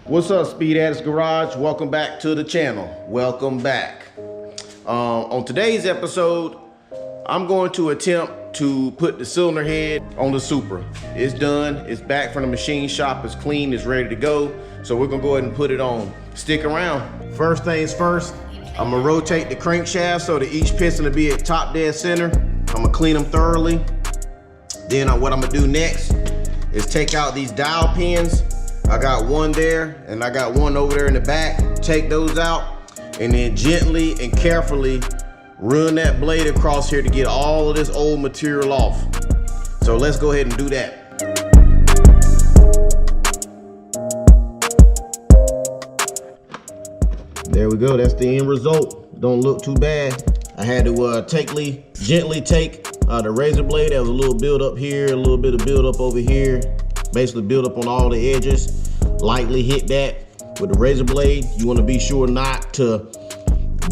What's up, Speed Addicts Garage? Welcome back to the channel. Welcome back. On today's episode, I'm going to attempt to put the cylinder head on the Supra. It's done. It's back from the machine shop. It's clean. It's ready to go. So we're gonna go ahead and put it on. Stick around. First things first, I'm gonna rotate the crankshaft so that each piston will be at top dead center. I'm gonna clean them thoroughly. Then what I'm gonna do next is take out these dowel pins. I got one there and I got one over there in the back. Take those out and then gently and carefully run that blade across here to get all of this old material off. So let's go ahead and do that. There we go, that's the end result. Don't look too bad. I had to gently take the razor blade. There was a little build up here, a little bit of build up over here. Basically build up on all the edges. Lightly hit that with the razor blade. You want to be sure not to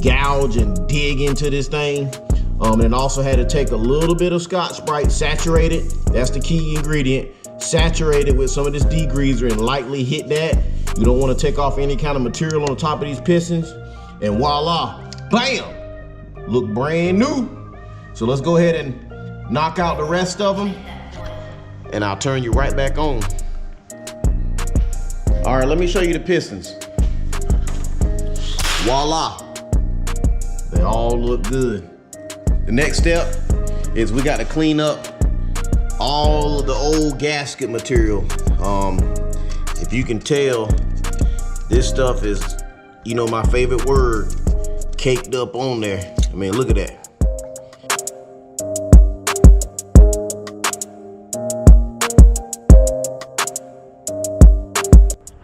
gouge and dig into this thing. And also had to take a little bit of Scotch-Brite, saturate it. That's the key ingredient. Saturate it with some of this degreaser and lightly hit that. You don't want to take off any kind of material on the top of these pistons. And voila, bam, look brand new. So let's go ahead and knock out the rest of them and I'll turn you right back on. All right, let me show you the pistons. Voila, they all look good. The next step is we got to clean up all of the old gasket material. If you can tell, this stuff is, you know, my favorite word, caked up on there. I mean, look at that.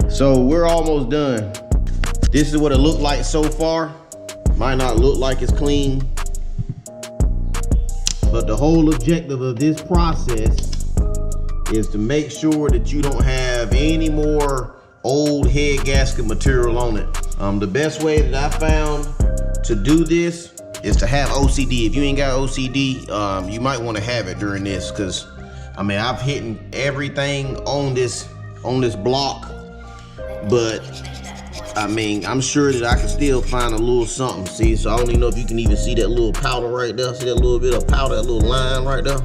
So we're almost done. This is what it looked like so far. Might not look like it's clean, but the whole objective of this process is to make sure that you don't have any more old head gasket material on it. The best way that I found to do this is to have OCD. If you ain't got OCD, you might want to have it during this, because I mean, I've hit everything on this block, but I mean, I'm sure that I can still find a little something. See, so I don't even know if you can even see that little powder right there. See that little bit of powder, that little line right there?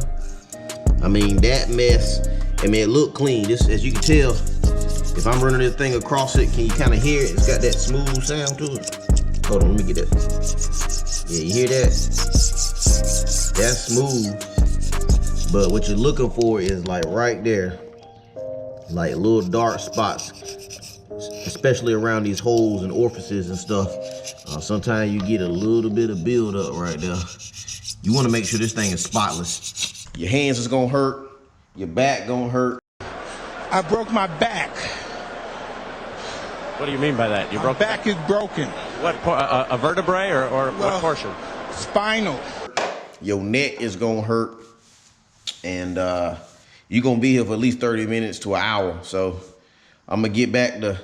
I mean, that mess, I mean, it looked clean. Just as you can tell, if I'm running this thing across it, can you kind of hear it? It's got that smooth sound to it. Hold on, let me get that. Yeah, you hear that? That's smooth. But what you're looking for is like right there, like little dark spots, especially around these holes and orifices and stuff. Sometimes you get a little bit of build up right there. You want to make sure this thing is spotless. Your hands is gonna hurt, your back gonna hurt. I broke my back. What do you mean by that? You broke my back is broken. What, a vertebrae or well, what portion? Spinal. Your neck is gonna hurt, and you're gonna be here for at least 30 minutes to an hour. So I'm gonna get back to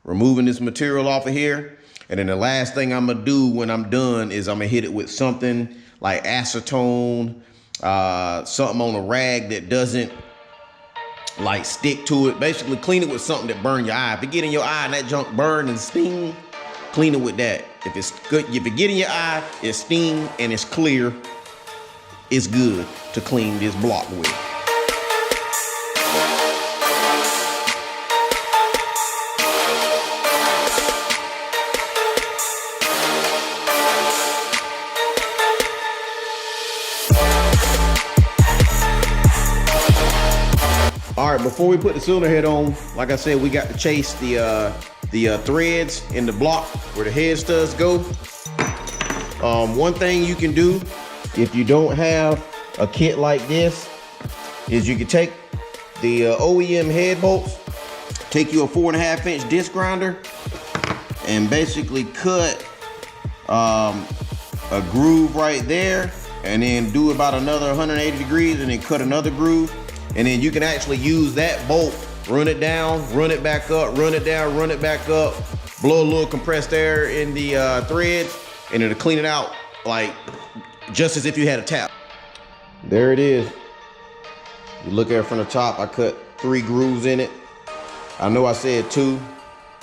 removing this material off of here. And then the last thing I'm gonna do when I'm done is I'm gonna hit it with something like acetone, something on a rag that doesn't like stick to it. Basically clean it with something that burn your eye. If it get in your eye and that junk burn and sting, clean it with that. If it's good, if it get in your eye, it sting and it's clear, it's good to clean this block with. All right, before we put the cylinder head on, like I said, we got to chase the threads in the block where the head studs go. One thing you can do if you don't have a kit like this is you can take the OEM head bolts, take you a 4.5-inch disc grinder, and basically cut a groove right there, and then do about another 180 degrees and then cut another groove. And then you can actually use that bolt, run it down, run it back up, run it down, run it back up, blow a little compressed air in the threads, and it'll clean it out like just as if you had a tap. There it is. You look at it from the top, I cut 3 grooves in it. I know I said 2,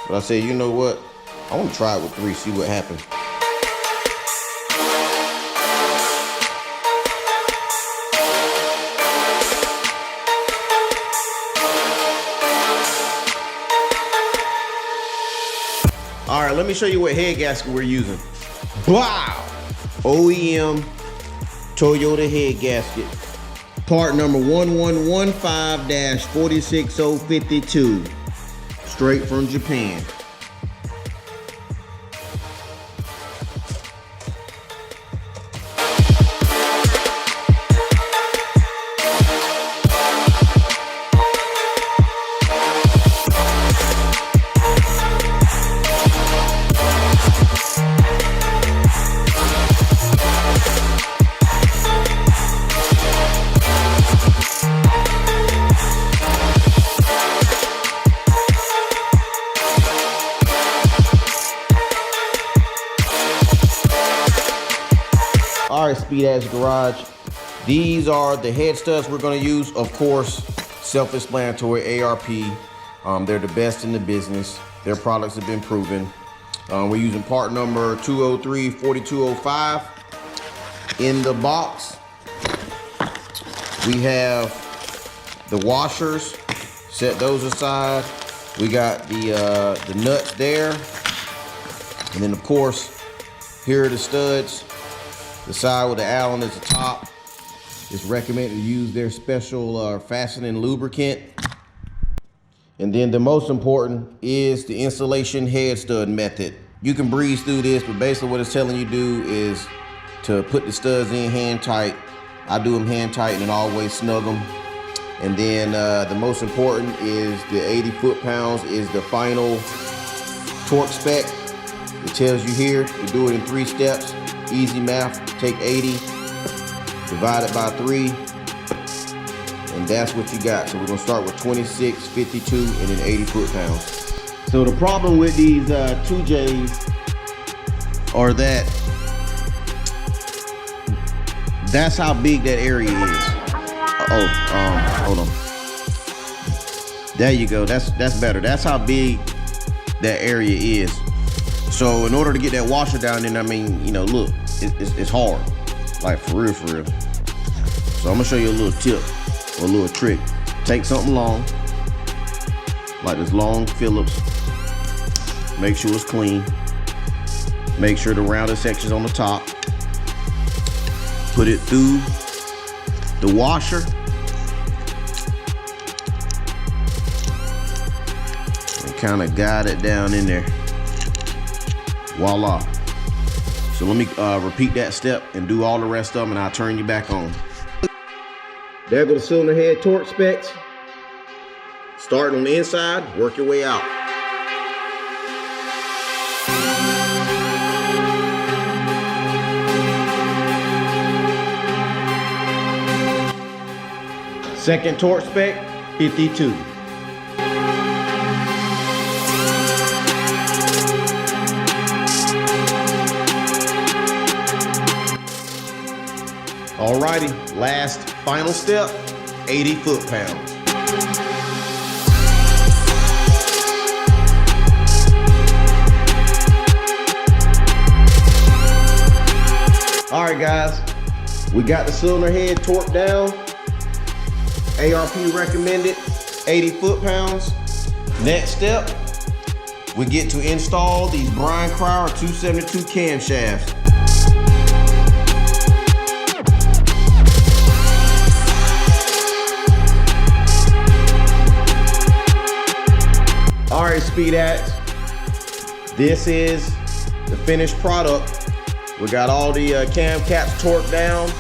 but I said, you know what? I want to try it with 3, see what happens. All right, let me show you what head gasket we're using. Wow! OEM Toyota head gasket. Part number 1115-46052. Straight from Japan. All right, Speed Ass Garage. These are the head studs we're gonna use. Of course, self-explanatory, ARP. They're the best in the business. Their products have been proven. We're using part number 203-4205. In the box, we have the washers. Set those aside. We got the nuts there. And then of course, here are the studs. The side with the Allen is the top. It's recommended to use their special fastening lubricant. And then the most important is the installation head stud method. You can breeze through this, but basically what it's telling you to do is to put the studs in hand tight. I do them hand tight and always snug them. And then the most important is the 80 foot-pounds is the final torque spec. It tells you here to do it in 3 steps. Easy math, take 80, divide it by 3, and that's what you got. So we're gonna start with 26, 52, and then 80 foot-pounds. So the problem with these 2Js are that's how big that area is. Hold on. There you go, that's better. That's how big that area is. So in order to get that washer down in, I mean, you know, look, it's hard, like for real. So I'm gonna show you a little tip or a little trick. Take something long, like this long Phillips. Make sure it's clean. Make sure the rounded section's on the top. Put it through the washer. And kind of guide it down in there. Voila. So let me repeat that step and do all the rest of them, and I'll turn you back on. There go the cylinder head torque specs. Start on the inside, work your way out. Second torque spec, 52. Alrighty, last final step, 80 foot-pounds. All right, guys, we got the cylinder head torqued down. ARP recommended 80 foot-pounds. Next step, we get to install these Brian Cryer 272 camshafts. All right, Speed Ads, this is the finished product. We got all the cam caps torqued down.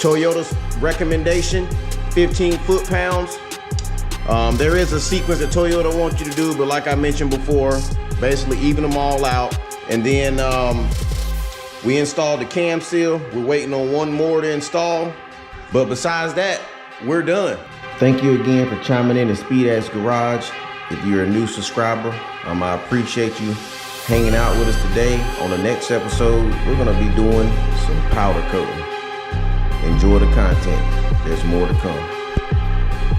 Toyota's recommendation, 15 foot-pounds. There is a sequence that Toyota wants you to do, but like I mentioned before, basically even them all out. And then we installed the cam seal. We're waiting on one more to install. But besides that, we're done. Thank you again for chiming in to Speed Ass Garage. If you're a new subscriber, I appreciate you hanging out with us today. On the next episode, we're gonna be doing some powder coating. Enjoy the content. There's more to come.